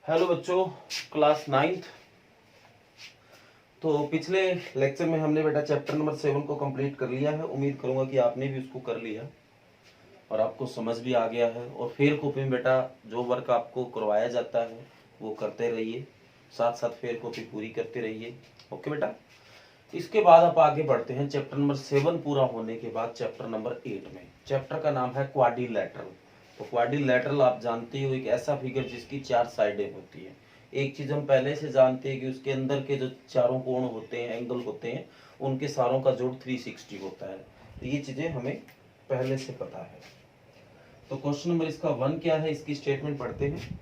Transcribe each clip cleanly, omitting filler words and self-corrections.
Hello बच्चों, class 9th। तो पिछले लेक्चर में हमने बेटा चैप्टर नंबर 7 को कंप्लीट कर लिया है। उम्मीद करूंगा कि आपने भी उसको कर लिया और आपको समझ भी आ गया है। और फेयर कॉपी में बेटा जो वर्क आपको करवाया जाता है वो करते रहिए, साथ साथ फेयर कॉपी पूरी करते रहिए। ओके बेटा। इसके बाद आप आगे बढ़ते हैं। चैप्टर नंबर 7 पूरा होने के बाद चैप्टर नंबर 8 में, चैप्टर का नाम है क्वाड्रिलैटरल। तो क्वाड्रिलैटरल आप जानते हो, एक ऐसा फिगर जिसकी 4 साइडें होती है। एक चीज हम पहले से जानते हैं कि उसके अंदर के जो चारों कोण होते हैं, एंगल होते हैं, उनके सारों का जोड़ 360 होता है। तो ये चीजें हमें पहले से पता है। तो क्वेश्चन नंबर इसका 1 क्या है, इसकी स्टेटमेंट पढ़ते हैं।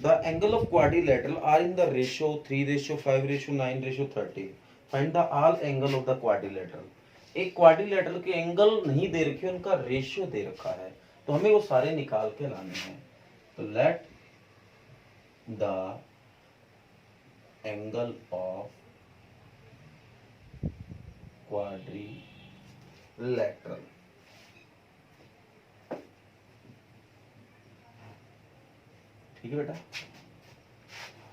The angle of quadrilateral are in the ratio 3:5:9:30। Find the all angle of the quadrilateral. एक क्वाड्रिलैटरल के एंगल नहीं दे रखे, उनका रेशियो दे रखा है, तो हमें वो सारे निकाल के लाने हैं। तो let the angle of quadrilateral, ठीक है बेटा।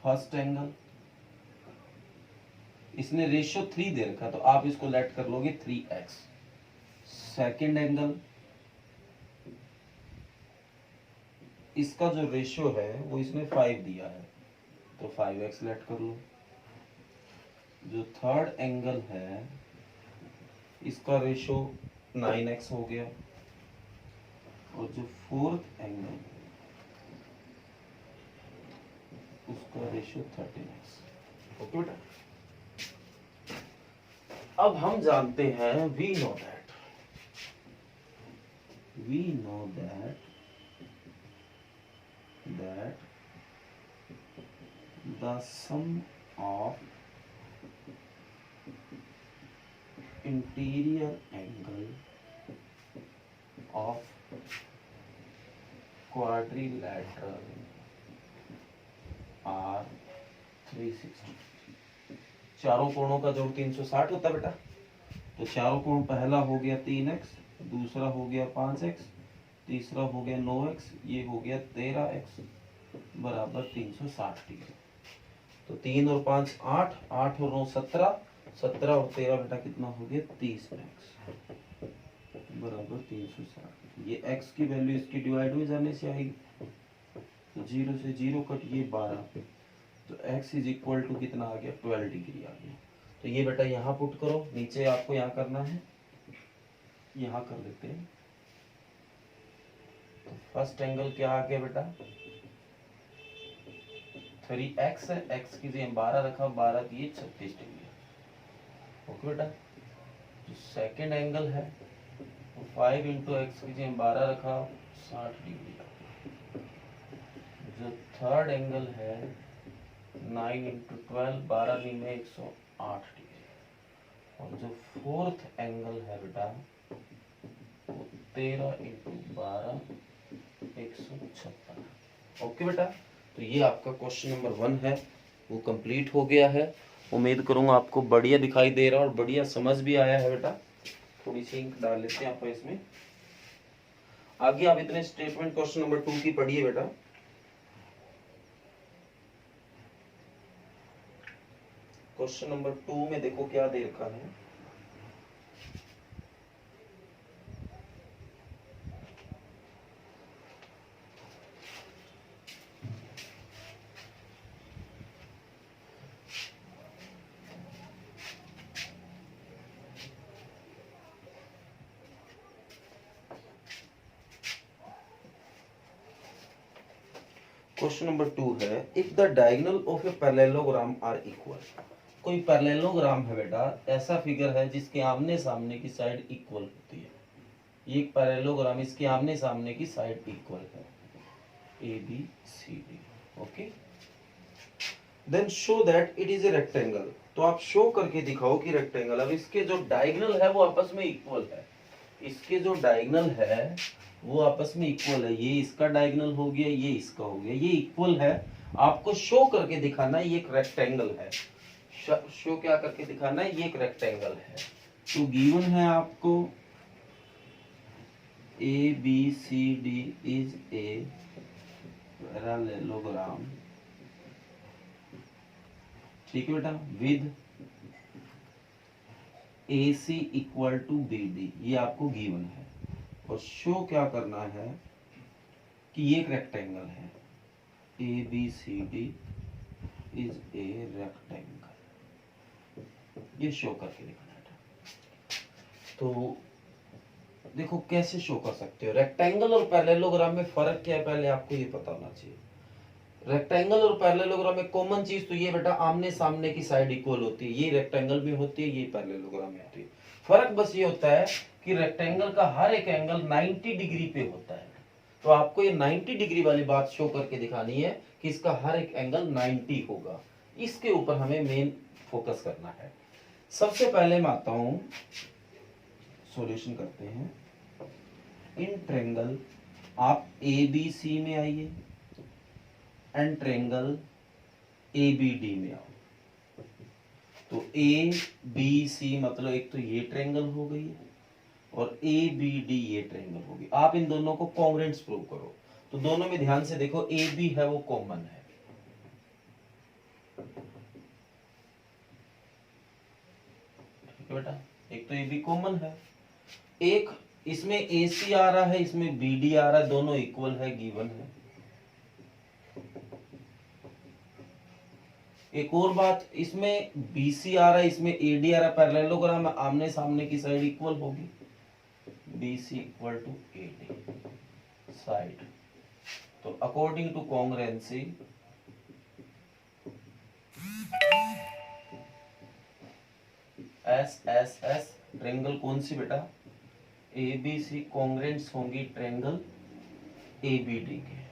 फर्स्ट एंगल, इसने रेशियो 3 दे रखा, तो आप इसको लेट कर लोगे 3x। सेकेंड एंगल, इसका जो रेशियो है वो इसने 5 दिया है, तो 5x लेट कर लो। जो थर्ड एंगल है इसका रेशियो 9x हो गया, और जो फोर्थ एंगल उसका रेशियो 13x। ओके बेटा। अब हम जानते हैं, we know that the sum of interior angle of quadrilateral are 360। चारों कोणों का जोड़ 360 होता है बेटा। तो चारों कोण, पहला हो गया 3x, दूसरा हो गया 5x, तीसरा हो गया 9x, ये हो गया 13x बराबर 360 डिग्री। तो 3 और 5 8, 8 और 9 17, 17 और 13 बेटा कितना हो गया 30x बराबर 360। ये x की वैल्यू इसकी डिवाइड में जाने से आएगी, तो 0 से 0 कट, ये 12, तो x इज इक्वल टू कितना आ गया 12 डिग्री आ गया। तो ये बेटा यहाँ पुट करो, नीचे आपको यहाँ करना है, यहाँ कर देते हैं। तो फर्स्ट एंगल क्या आ गया बेटा 3x है, x की जगह 12 रखा, 12 की 36 डिग्री। ओके बेटा। जो सेकेंड एंगल है 5 इंटू एक्स की जगह 12 रखा, 60 डिग्री। जो थर्ड एंगल है 9 इंटू 12, 12 में 108 डिग्री। और जो फोर्थ एंगल है बेटा 13 इंटू 12, 156। ओके बेटा। तो ये आपका क्वेश्चन नंबर 1 है, वो कंप्लीट हो गया है। उम्मीद करूंगा आपको बढ़िया दिखाई दे रहा है और बढ़िया समझ भी आया है बेटा। थोड़ी सी इंक डाल लेते हैं आप इसमें। आगे आप इतने स्टेटमेंट क्वेश्चन नंबर 2 की पढ़िए बेटा। क्वेश्चन नंबर 2 में देखो क्या दे रखा है। क्वेश्चन नंबर 2 है, if the diagonal of a parallelogram are equal. कोई पैरेललोग्राम है बेटा, ऐसा फिगर है जिसके आमने सामने की साइड इक्वल होती है। ये एक पैरेललोग्राम, इसके आमने सामने की साइड इक्वल है, A B C D. Okay. Then show that it is a rectangle. तो आप शो करके दिखाओ कि रेक्टेंगल। अब इसके जो डायगोनल है वो आपस में इक्वल है, इसके जो डायगोनल है वो आपस में इक्वल है। ये इसका डायगोनल हो गया, ये इसका हो गया, ये इक्वल है। आपको शो करके दिखाना है ये एक रेक्टेंगल है। शो क्या करके दिखाना है, ये एक रेक्टेंगल है। तो गिवन है आपको A B C D is a parallelogram ठीक है बेटा, with AC equal to BD, ये आपको गिवन है। और शो क्या करना है कि ये एक रेक्टेंगल है, ABCD इज ए रेक्टेंगल, ये शो करके दिखाना है। तो देखो कैसे शो कर सकते हो। रेक्टेंगल और पैरेललोग्राम में फर्क क्या है पहले आपको ये पता होना चाहिए। रेक्टेंगल और पैरेललोग्राम में कॉमन चीज तो ये बेटा, आमने सामने की साइड इक्वल होती है, ये रेक्टेंगल में होती है, ये पैरेललोग्राम में होती है। फर्क बस ये होता है कि रेक्टेंगल का हर एक एंगल 90 डिग्री पे होता है। तो आपको ये 90 डिग्री वाली बात शो करके दिखानी है कि इसका हर एक एंगल 90 होगा। इसके ऊपर हमें मेन फोकस करना है। सबसे पहले मैं आता हूं, सॉल्यूशन करते हैं। इन ट्रायंगल आप ABC में आइए एंड ट्रायंगल ABD में आओ। तो ABC मतलब एक तो ये ट्रायंगल हो गई और ABD ये ट्रायंगल होगी। आप इन दोनों को कॉन्ग्रुएंट्स प्रूव करो। तो दोनों में ध्यान से देखो, AB है वो कॉमन है, ठीक है बेटा, एक तो AB कॉमन है, एक इसमें AC आ रहा है, इसमें BD आ रहा है, दोनों इक्वल है, गिवन है। एक और बात, इसमें BC आ रहा है, इसमें AD आ रहा है, पैरेललोग्राम आमने सामने की साइड इक्वल होगी, BC equal to AD side. तो according to congruency SSS triangle कौन सी बेटा, ABC कॉन्ग्रुएंट्स होंगी ट्रायंगल ABD के।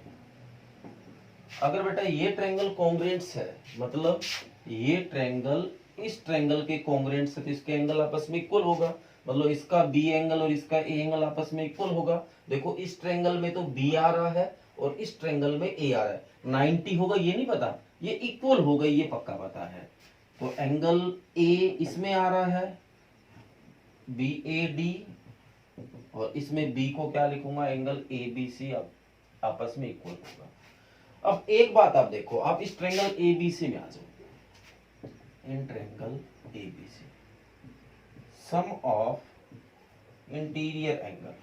अगर बेटा ये ट्रायंगल कॉन्ग्रुएंट्स है, मतलब ये ट्रायंगल इस ट्रायंगल के कॉन्ग्रुएंट्स है, तो इसके एंगल आपस में इक्वल होगा, मतलब इसका B एंगल और इसका A एंगल आपस में इक्वल होगा। देखो इस ट्रायंगल में तो B आ रहा है और इस ट्रायंगल में A आ रहा है, 90 होगा ये नहीं पता, ये इक्वल हो गई ये पक्का पता है। तो एंगल A इसमें आ रहा है BAD, और इसमें B को क्या लिखूंगा, एंगल ABC आपस में इक्वल होगा। अब एक बात आप देखो, आप इस ट्रायंगल ABC में आ जाओ। In triangle ABC sum of interior angle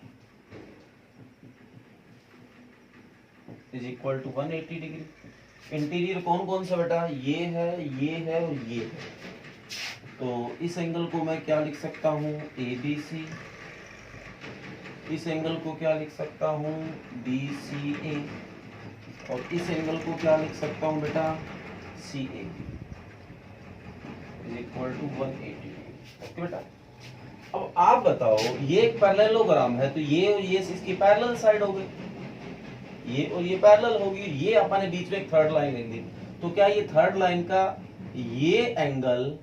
is equal to 180 degree. Interior कौन कौन सा बेटा, ये है और ये है। तो इस एंगल को मैं क्या लिख सकता हूं, ABC। इस एंगल को क्या लिख सकता हूं, BCA। और इस एंगल को क्या लिख सकता हूं बेटा, CAB is equal to 180। Okay बेटा, अब आप बताओ, ये एक पैरेललोग्राम है, तो ये और ये इसकी पैरेलल साइड हो गई, ये और ये पैरेलल होगी, ये अपने बीच में एक थर्ड लाइन लिख दी। तो क्या ये थर्ड लाइन का ये एंगल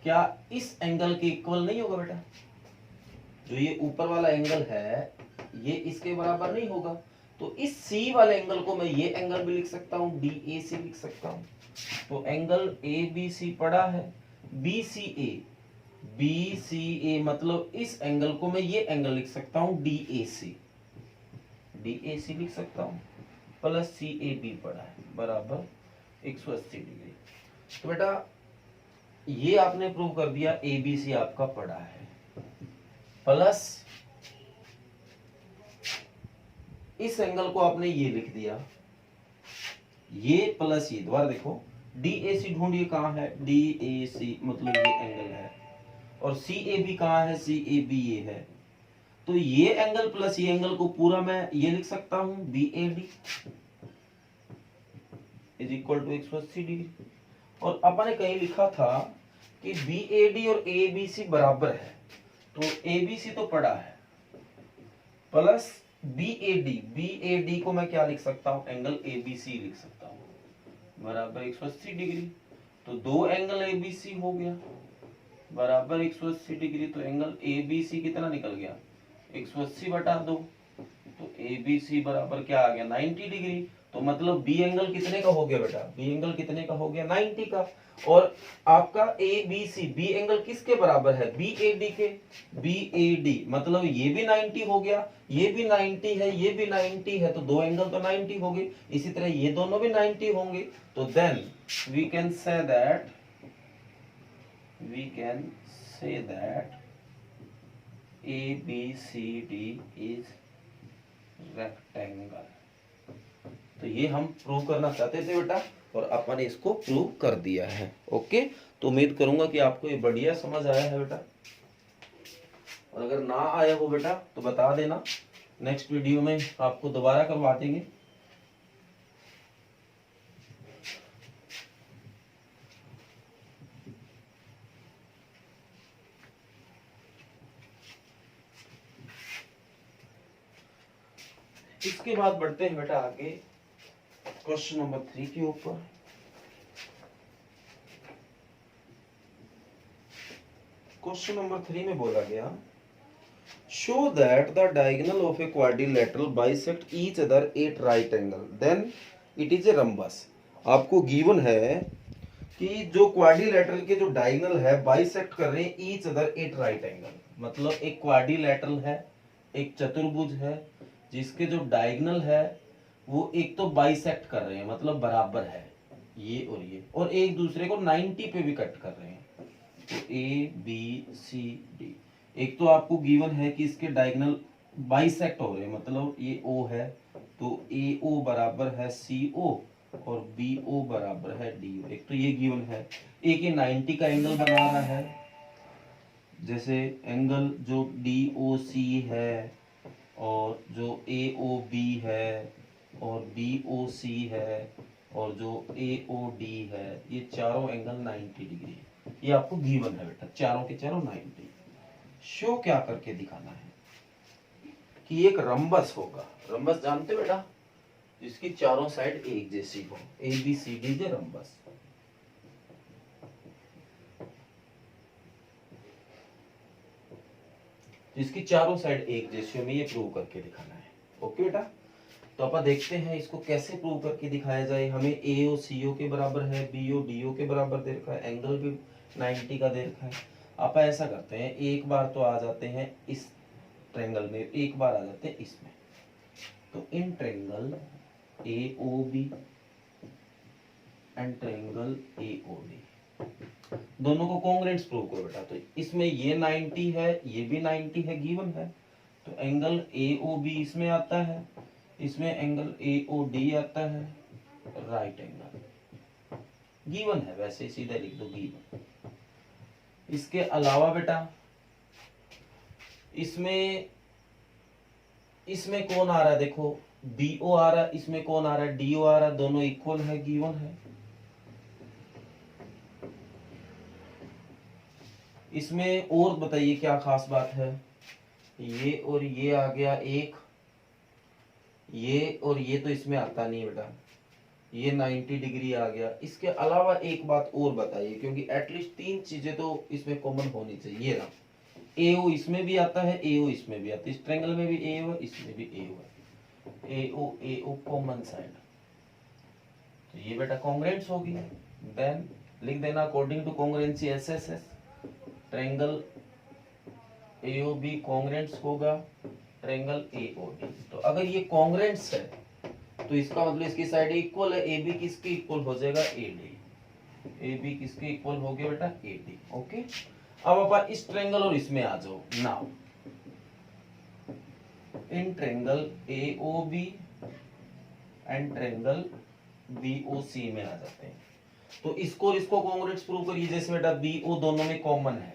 क्या इस एंगल के इक्वल नहीं होगा बेटा? जो ये ऊपर वाला एंगल है ये इसके बराबर नहीं होगा। तो इस C वाले एंगल को मैं ये एंगल भी लिख सकता हूं, DAC लिख सकता हूं। तो एंगल ABC पड़ा है, BCA मतलब इस एंगल को मैं ये एंगल लिख सकता हूं DAC लिख सकता हूं, प्लस CAB पड़ा है बराबर 180 डिग्री। तो बेटा ये आपने प्रूव कर दिया, ABC आपका पड़ा है, प्लस इस एंगल को आपने ये लिख दिया, ये प्लस ये, दोबारा देखो DAC ढूंढिए कहां है, DAC मतलब ये एंगल है, और CAB कहां है, CAB ये है। तो ये एंगल प्लस ये एंगल को पूरा मैं ये लिख सकता हूं BAD is equal to 180 degree. और अपन ने कहीं लिखा था कि BAD और ABC बराबर है, तो ABC तो पड़ा है, प्लस BAD को मैं क्या लिख सकता हूं, एंगल ABC लिख सकता हूं बराबर 180 डिग्री। तो दो एंगल ABC हो गया बराबर 180 डिग्री। तो एंगल ABC कितना निकल गया, 180 बटा 2। तो ABC बराबर क्या आ गया, 90 डिग्री। तो मतलब बी एंगल कितने का हो गया बेटा, बी एंगल कितने का हो गया 90 का। और आपका A B C, B angle किसके बराबर है, बी ए डी के, बी ए डी मतलब ये भी 90 हो गया, ये भी 90 है, ये भी 90 है, तो दो एंगल तो 90 हो गए। इसी तरह ये दोनों भी 90 होंगे। तो then we can say that A B C D is rectangle. तो ये हम प्रूव करना चाहते थे बेटा, और अपन ने इसको प्रूव कर दिया है। ओके, तो उम्मीद करूंगा कि आपको ये बढ़िया समझ आया है बेटा, और अगर ना आया हो बेटा तो बता देना, नेक्स्ट वीडियो में आपको दोबारा करवा देंगे। इसके बाद बढ़ते हैं बेटा आगे क्वेश्चन नंबर 3 के ऊपर। क्वेश्चन नंबर 3 में बोला गया, show that the diagonal of a quadrilateral bisect each other at right angle then it is a rhombus. आपको गिवन है कि जो क्वाड्रिलेटरल के जो डायगोनल है बाइसेक्ट कर रहे हैं each other at right angle, मतलब एक क्वाड्रिलेटरल है, एक चतुर्भुज है जिसके जो डायगोनल है वो एक तो बाइसेक्ट कर रहे हैं मतलब बराबर है ये, और एक दूसरे को 90 पे भी कट कर रहे हैं। तो ए बी सी डी, एक तो आपको गिवन है कि इसके डायगोनल बाइसेक्ट हो रहे हैं, मतलब ये ओ है तो ए ओ बराबर है सी ओ और बी ओ बराबर है डी ओ। एक तो ये गिवन है, एक ये 90 का एंगल बना रहा है, जैसे एंगल जो डी ओ सी है और जो ए ओ बी है और बी ओ सी है और जो ए ओ डी है, ये चारों एंगल 90 डिग्री है। ये आपको गिवन है बेटा, चारों के चारों 90। शो क्या करके दिखाना है कि एक रम्बस होगा। रम्बस जानते हो बेटा, जिसकी चारों साइड एक जैसी हो, A B C D J rhombus. जिसकी चारों साइड एक जैसी हो, में ये प्रूव करके दिखाना है। ओके बेटा, तो अपन देखते हैं इसको कैसे प्रूव करके दिखाया जाए। हमें ए ओ सी ओ के बराबर है, बी ओ डी ओ के बराबर दे रखा है, एंगल भी 90 का दे रखा है। आप ऐसा करते हैं, एक बार तो आ जाते हैं इस ट्रायंगल में, एक बार आ जाते हैं इसमें। तो in triangle A O B and triangle A O D, दोनों को कॉन्ग्रुएंट्स प्रूव करो बेटा। तो इसमें ये 90 है, ये भी 90 है, गिवन है। तो एंगल ए ओ बी इसमें आता है, इसमें एंगल ए ओ डी आता है, राइट एंगल गिवन है, वैसे सीधे लिख दो गिवन। इसके अलावा बेटा इसमें कौन आ रहा है, देखो बी ओ आ रहा है, इसमें कौन आ रहा है, डी ओ आ रहा है, दोनों इक्वल है, गिवन है। इसमें और बताइए क्या खास बात है, ये और ये आ गया एक, ये और ये तो इसमें आता नहीं बेटा, ये 90 डिग्री आ गया। इसके अलावा एक बात और बताइए, क्योंकि एटलीस्ट 3 चीजें तो इसमें कॉमन होनी चाहिए। ये रहा ए ओ इसमें भी आता है, ए ओ इसमें भी आता है, इस ट्रायंगल में भी ए ओ है, इसमें भी ए ओ है, ए ओ कॉमन साइड। तो ये बेटा कॉन्ग्रुएंट्स होगी। देन लिख देना according to congruency SSS, triangle AOB congruents होगा ट्रायंगल AOD। तो अगर ये कॉन्ग्रुएंट्स है तो इसका मतलब इसकी साइड इक्वल है, AB किसके इक्वल हो जाएगा AD, AB किसके इक्वल हो गया बेटा AD। ओके, अब अपन इस ट्रायंगल और इसमें आ जाओ। Now in triangle AOB and triangle BOC में आ जाते हैं। तो इसको और इसको कॉन्ग्रुएंट्स प्रूव करिए। जैसे बेटा BO दोनों में कॉमन है,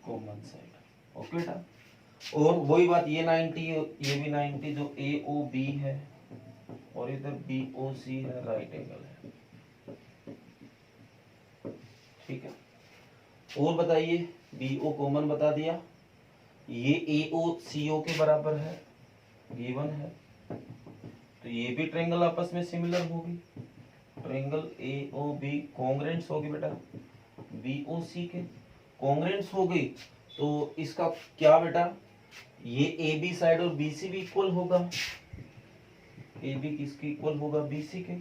कॉमन साइड। ओके बेटा, और वही बात ये 90 ये भी 90, जो AOB है और इधर BOC है, राइट एंगल है। ठीक है, और बताइए BO कॉमन बता दिया, ये AOCO के बराबर है, गिवन है। तो ये भी ट्रायंगल आपस में सिमिलर होगी, ट्रायंगल AOB कॉन्ग्रुएंट्स होगी बेटा BOC के, कॉन्ग्रुएंट्स हो गई। तो इसका क्या बेटा ये ए बी साइड और बी सी भी इक्वल होगा। ए बी किसके इक्वल होगा? बी सी के।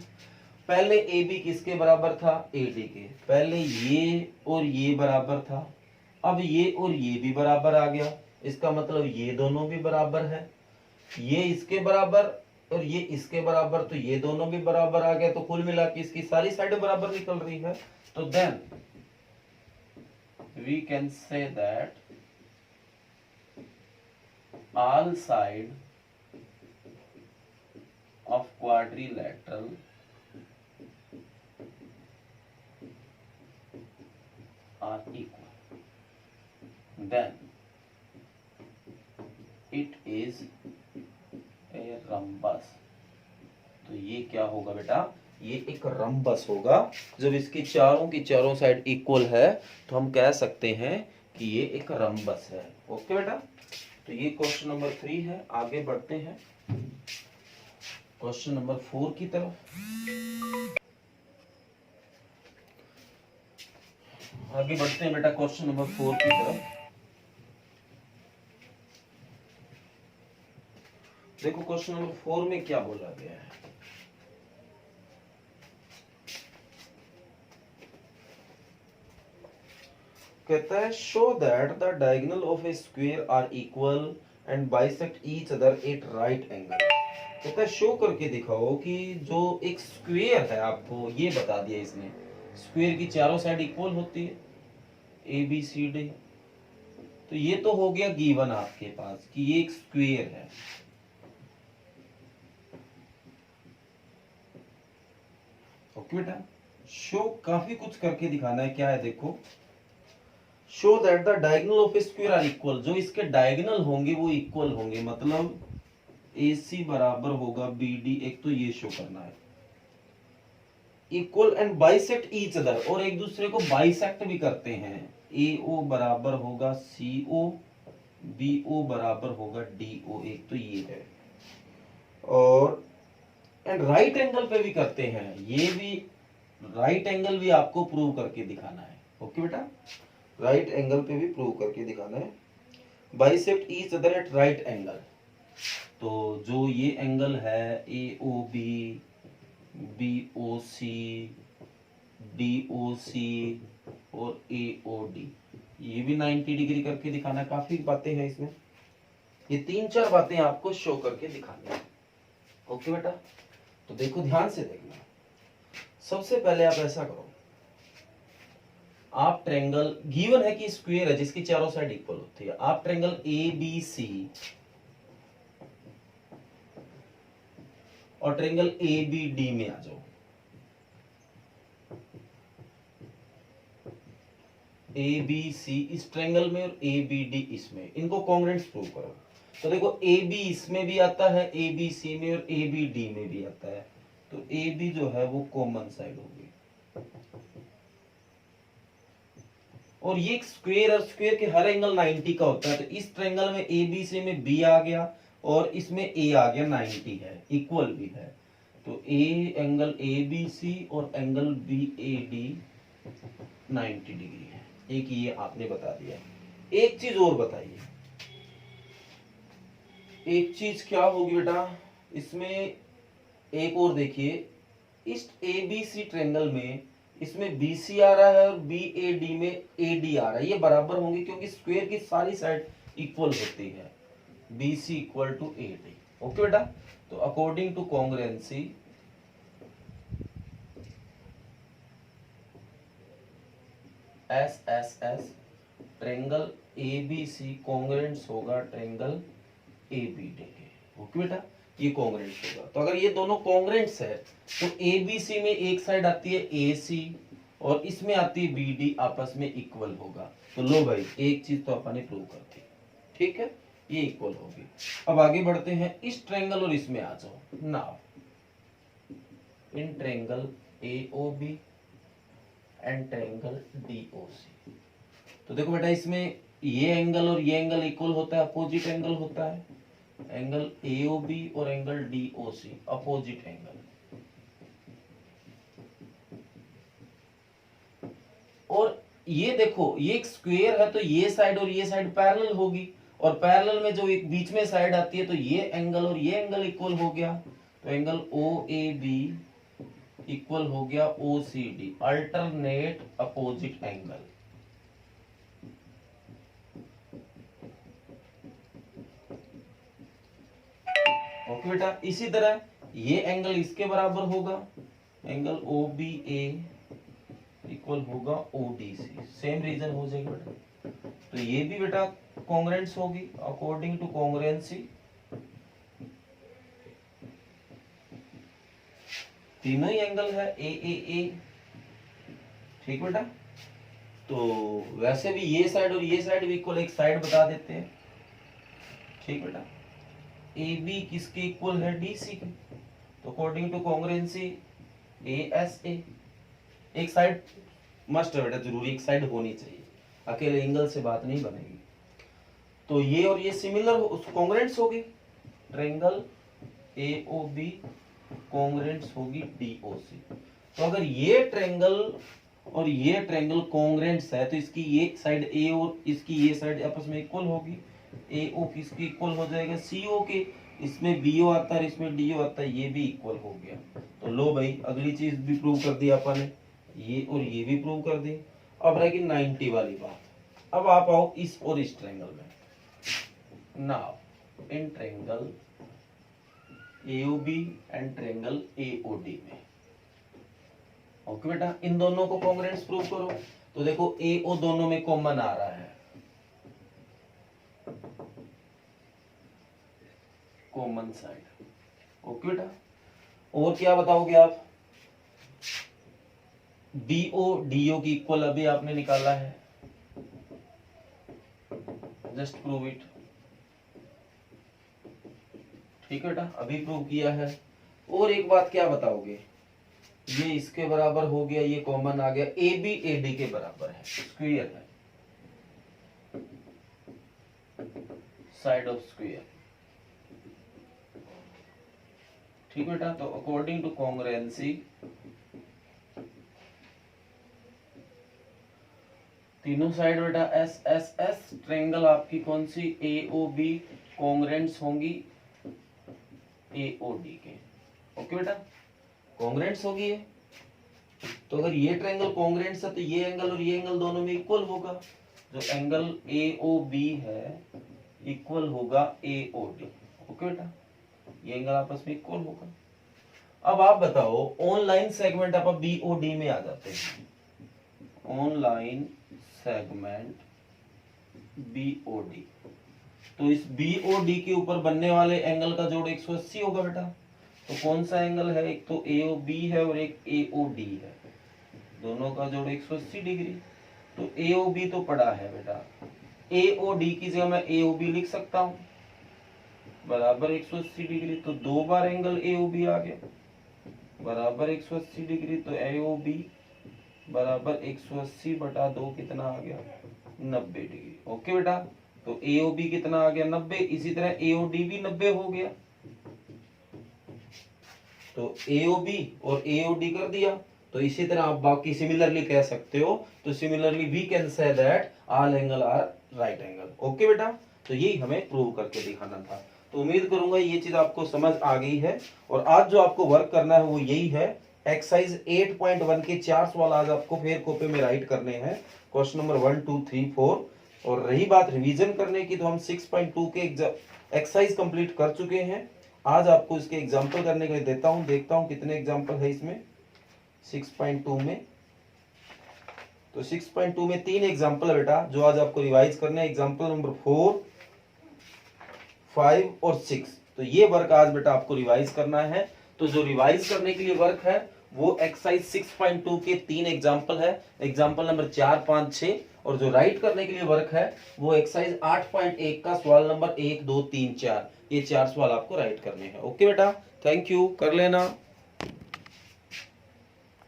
पहले ए बी किसके बराबर था? ए डी के। पहले ये और ये बराबर था, अब ये और ये भी बराबर आ गया। इसका मतलब ये दोनों भी बराबर है, ये इसके बराबर और ये इसके बराबर, तो ये दोनों भी बराबर आ गया। तो कुल मिला के इसकी सारी साइडें बराबर निकल रही है। तो then we can say that all side of quadrilateral are equal, then it is a rhombus। तो ये क्या होगा बेटा? ये एक रम्बस होगा। जब इसकी चारों की चारों साइड इक्वल है तो हम कह सकते हैं कि ये एक रम्बस है। ओके बेटा, तो ये क्वेश्चन नंबर 3 है। आगे बढ़ते हैं क्वेश्चन नंबर 4 की तरफ। आगे बढ़ते हैं बेटा क्वेश्चन नंबर 4 की तरफ। देखो क्वेश्चन नंबर 4 में क्या बोला गया है। कहता है show that the diagonal of a square are equal and bisect each other at right angle. कहता है शो करके दिखाओ कि जो एक स्क्वायर है, आपको ये बता दिया इसने, स्क्वायर की चारों साइड इक्वल होती है, ए बी सी डी। तो ये तो हो गया गिवन आपके पास कि ये एक स्क्वायर है। ओके बेटा, शो काफी कुछ करके दिखाना है। क्या है देखो, show that the diagonal of a square are equal. जो इसके डायगोनल होंगे वो इक्वल होंगे, मतलब AC बराबर होगा BD। एक तो ये शो करना है equal and bisect each other, और एक दूसरे को बाइसेक्ट भी करते हैं। AO बराबर होगा CO, BO बराबर होगा DO। एक तो ये है, और एंड राइट एंगल पे भी करते हैं। ये भी राइट एंगल भी आपको प्रूव करके दिखाना है। ओके बेटा, राइट एंगल पे भी प्रूव करके दिखाना है। Bisect each other at right angle. तो जो ये एंगल है AOB, BOC, DOC और AOD, ये भी 90 डिग्री करके दिखाना है। काफी बातें हैं इसमें, ये 3-4 बातें आपको शो करके दिखानी है। ओके बेटा, तो देखो ध्यान से देखना। सबसे पहले आप ऐसा करो, आप ट्रायंगल गिवन है कि स्क्वायर है जिसकी चारों साइड इक्वल होती है। आप ट्रायंगल ABC और ट्रायंगल ABD में आ जाओ। ABC इस ट्रायंगल में और ABD इसमें, इनको कॉन्ग्रुएंट प्रूव करो। तो देखो AB इसमें भी आता है, ABC में और ABD में भी आता है। तो AB जो है वो कॉमन साइड होगी, और ये स्क्वायर और स्क्वायर के हर एंगल 90 का होता है। तो इस ट्रायंगल में ABC में B आ गया और इसमें A आ गया, 90 है, इक्वल भी है। तो एंगल ABC और एंगल BAD 90 डिग्री है। एक ये आपने बता दिया। एक चीज और बताइए, एक चीज क्या होगी बेटा इसमें, एक और देखिए। इस ABC ट्रायंगल में इसमें BC आ रहा है और BAD में AD आ रहा है। ये बराबर होंगे क्योंकि स्क्वायर की सारी साइड इक्वल होती है। BC equal to AD। Okay बेटा, तो according to congruency SSS triangle ABC congruents होगा ट्रायंगल ABD के। ओके बेटा, ये कॉन्ग्रुएंट्स होगा। तो अगर ये दोनों कॉन्ग्रुएंट्स है तो ABC में एक साइड आती है AC और इसमें आती है BD, आपस में इक्वल होगा। तो लो भाई, एक चीज तो अपन ने प्रूव कर दी। ठीक है, ये इक्वल होगी। अब आगे बढ़ते हैं, इस ट्रायंगल और इसमें आ जाओ। Now in triangle AOB and triangle DOC। तो देखो बेटा इसमें ये एंगल और ये एंगल इक्वल होता है, अपोजिट एंगल होता है। एंगल AOB और एंगल DOC अपोजिट एंगल। और ये देखो, ये एक स्क्वायर है तो ये साइड और ये साइड पैरेलल होगी, और पैरेलल में जो एक बीच में साइड आती है तो ये एंगल और ये एंगल इक्वल हो गया, तो angle O A B equal हो गया O C D, alternate opposite angle. Okay बेटा, इसी तरह ये एंगल इसके बराबर होगा, angle O B A equal होगा O D C, same reason हो जाएगा बेटा। तो ये भी बेटा कॉन्ग्रेंस होगी अकॉर्डिंग टू कॉन्ग्रेंसी, तीनों ही एंगल है ए ए ए, ठीक बेटा। तो वैसे भी ये साइड और ये साइड भी इक्वल, एक साइड बता देते हैं, ठीक बेटा। ए बी किसके इक्वल है, डी सी के, तो according to congruency A S A, एक साइड मस्ट है बेटा, जरूरी एक साइड होनी चाहिए, अकेले एंगल से बात नहीं बनेगी। तो ये और ये सिमिलर कॉन्ग्रेंट्स होगी, ट्रायंगल ए ओ बी कॉन्ग्रेंट्स होगी डी ओ सी। तो अगर ये ट्रायंगल और ये ट्रायंगल कॉन्ग्रेंट्स है तो इसकी ये साइड ए और इसकी ये साइड आपस में इक्वल होगी, ए ओ किसकी इक्वल हो जाएगा, सी ओ के, इसमें बी ओ आता है इसमें डी ओ आता है, ये भी इक्वल हो गया। तो लो भाई अगली चीज भी प्रूव कर दी अपन ने, ये और ये भी प्रूव कर दी। अब रहेगी 90 वाली बात। अब आप आओ इस और इस ट्रायंगल में, now in triangle AOB and triangle AOD में, ओके बेटा, इन दोनों को कॉन्ग्रेंट्स प्रूव करो। तो देखो AO दोनों में कॉमन आ रहा है, कॉमन साइड, ओके बेटा। और क्या बताओगे आप, BO DO की इक्वल अभी आपने निकाला है, जस्ट प्रूव इट, ठीक है बेटा, अभी प्रूव किया है। और एक बात क्या बताओगे, ये इसके बराबर हो गया, ये कॉमन आ गया, AB AD के बराबर है, स्क्वायर है, साइड ऑफ स्क्वायर, ठीक बेटा। तो अकॉर्डिंग टू कॉन्ग्रुएंसी तीनों साइड बेटा एस एस एस, ट्रायंगल आपकी कौन सी, AOB कॉन्ग्रुएंट्स होंगी AOD के, ओके बेटा, कॉन्ग्रुएंट्स होगी ये। तो अगर ये ट्रायंगल कॉन्ग्रुएंट्स है तो ये एंगल और ये एंगल दोनों में इक्वल होगा, जो एंगल AOB है इक्वल होगा AOD, ओके बेटा, ये एंगल आपस में इक्वल होगा। अब आप बताओ ऑनलाइन सेगमेंट आप BOD में आ जाते हैं, ऑनलाइन सेगमेंट BOD, तो इस BOD के ऊपर बनने वाले एंगल का जोड़ 180 होगा बेटा। तो कौन सा एंगल है, एक तो AOB है और एक AOD है, दोनों का जोड़ 180 डिग्री। तो AOB तो पड़ा है बेटा, AOD की जगह मैं AOB लिख सकता हूं, बराबर 180 डिग्री, तो दो बार एंगल AOB आ गया, बराबर 180 डिग्री, तो AOB बराबर 180 बटा 2 कितना आ गया, 90 डिग्री, ओके बेटा। तो AOB कितना आ गया, 90, इसी तरह AOD भी 90 हो गया। तो AOB और AOD कर दिया, तो इसी तरह आप बाकी सिमिलरली कह सकते हो, तो similarly we can say that all angle are right angle, okay बेटा। तो यही हमें प्रूव करके दिखाना था। तो उम्मीद करूंगा ये चीज आपको समझ आ गई है, और आज जो आपको वर्क करना है वो यही है, एक्सरसाइज 8.1 के 4 सवाल आज आपको फेयर कॉपी में राइट करने हैं, क्वेश्चन नंबर 1 2 3 4। और रही बात रिवीजन करने की, तो हम 6.2 के एक्सरसाइज कंप्लीट कर चुके हैं। आज आपको इसके एग्जांपल करने के लिए देता हूं, देखता हूं कितने एग्जांपल है इसमें 6.2 में। तो 6.2 में 3 एग्जांपल है बेटा जो आज आपको रिवाइज करने हैं, एग्जांपल नंबर 4 5 और 6। तो ये वर्क आज बेटा आपको रिवाइज करना है। तो जो रिवाइज करने के लिए वर्क है वो एक्सरसाइज 6.2 के 3 एग्जांपल है, एग्जांपल नंबर 4 5 6। और जो राइट करने के लिए वर्क है वो एक्सरसाइज 8.1 का सवाल नंबर 1 2 3 4, ये 4 सवाल आपको राइट करने हैं, ओके बेटा। थैंक यू, कर लेना।